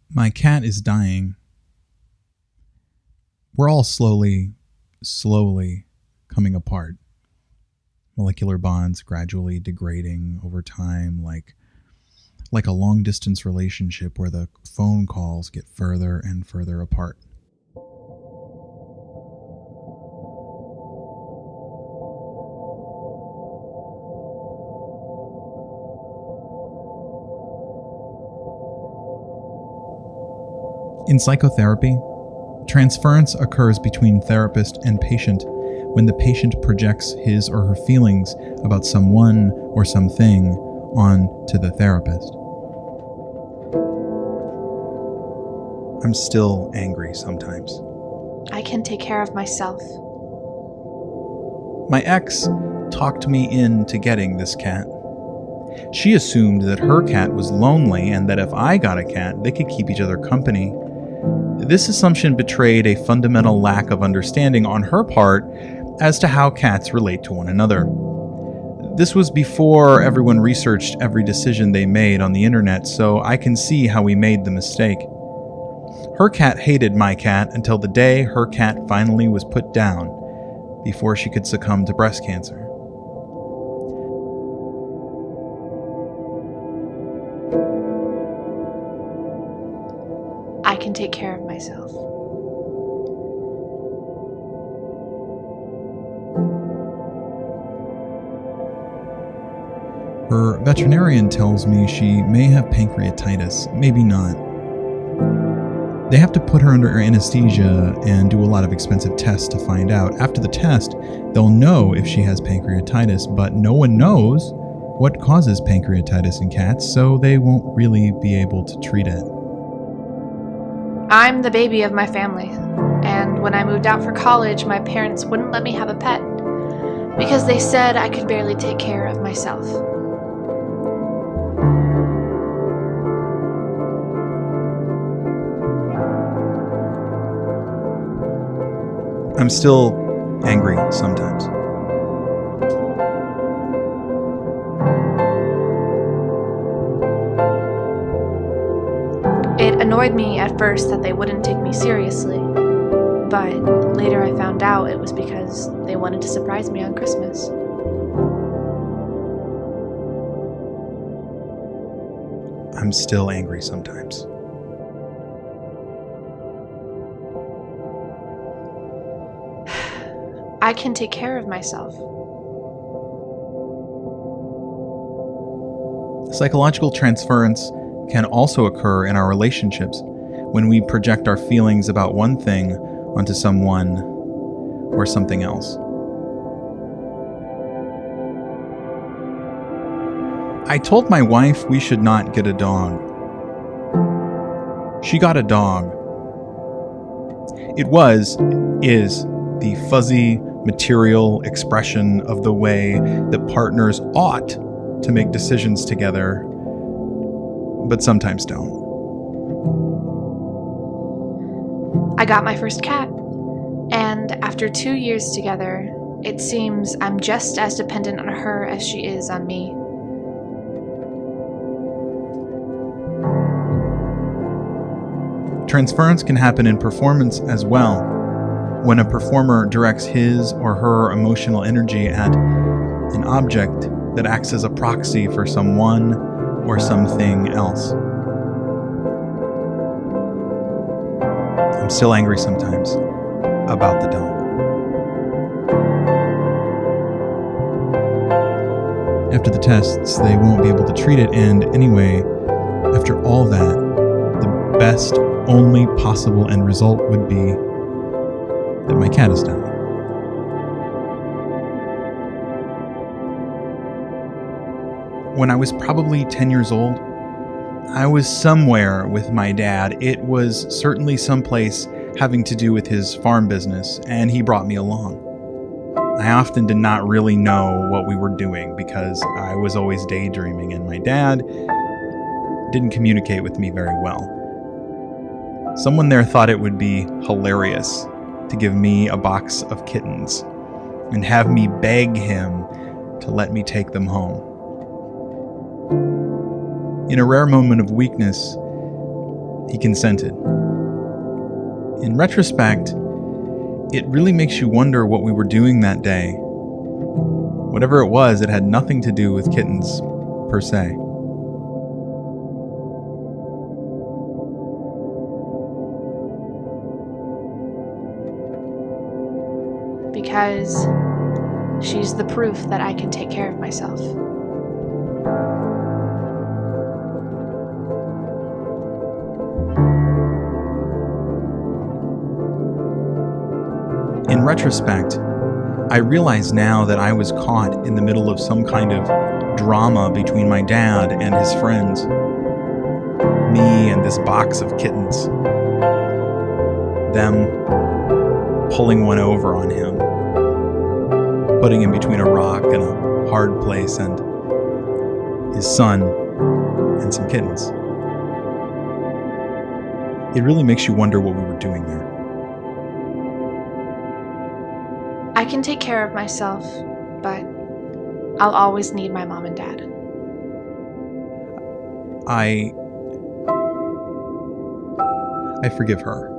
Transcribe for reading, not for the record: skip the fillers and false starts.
My cat is dying. We're all slowly coming apart. Molecular bonds gradually degrading over time, like a long-distance relationship where the phone calls get further and further apart. In psychotherapy, transference occurs between therapist and patient when the patient projects his or her feelings about someone or something onto the therapist. I'm still angry sometimes. I can take care of myself. My ex talked me into getting this cat. She assumed that her cat was lonely and that if I got a cat, they could keep each other company. This assumption betrayed a fundamental lack of understanding on her part as to how cats relate to one another. This was before everyone researched every decision they made on the internet, so I can see how we made the mistake. Her cat hated my cat until the day her cat finally was put down before she could succumb to breast cancer. I can take care of myself. Her veterinarian tells me she may have pancreatitis, maybe not. They have to put her under anesthesia and do a lot of expensive tests to find out. After the test, they'll know if she has pancreatitis, but no one knows what causes pancreatitis in cats, so they won't really be able to treat it. I'm the baby of my family, and when I moved out for college, my parents wouldn't let me have a pet because they said I could barely take care of myself. I'm still angry sometimes. It annoyed me at first that they wouldn't take me seriously, but later I found out it was because they wanted to surprise me on Christmas. I'm still angry sometimes. I can take care of myself. Psychological transference can also occur in our relationships when we project our feelings about one thing onto someone or something else. I told my wife we should not get a dog. She got a dog. It is the fuzzy, material expression of the way that partners ought to make decisions together, but sometimes don't. I got my first cat, and after 2 years together, it seems I'm just as dependent on her as she is on me. Transference can happen in performance as well, when a performer directs his or her emotional energy at an object that acts as a proxy for someone or something else. I'm still angry sometimes about the dog. After the tests, they won't be able to treat it, and anyway, after all that, the best, only possible end result would be that my cat is dying. When I was probably 10 years old, I was somewhere with my dad. It was certainly someplace having to do with his farm business, and he brought me along. I often did not really know what we were doing because I was always daydreaming, and my dad didn't communicate with me very well. Someone there thought it would be hilarious to give me a box of kittens and have me beg him to let me take them home. In a rare moment of weakness, He consented. In retrospect, it really makes you wonder what we were doing that day. Whatever it was, it had nothing to do with kittens, per se. Because she's the proof that I can take care of myself. In retrospect, I realize now that I was caught in the middle of some kind of drama between my dad and his friends. Me and this box of kittens. Them pulling one over on him. Putting him between a rock and a hard place and his son and some kittens. It really makes you wonder what we were doing there. I can take care of myself, but I'll always need my mom and dad. I forgive her.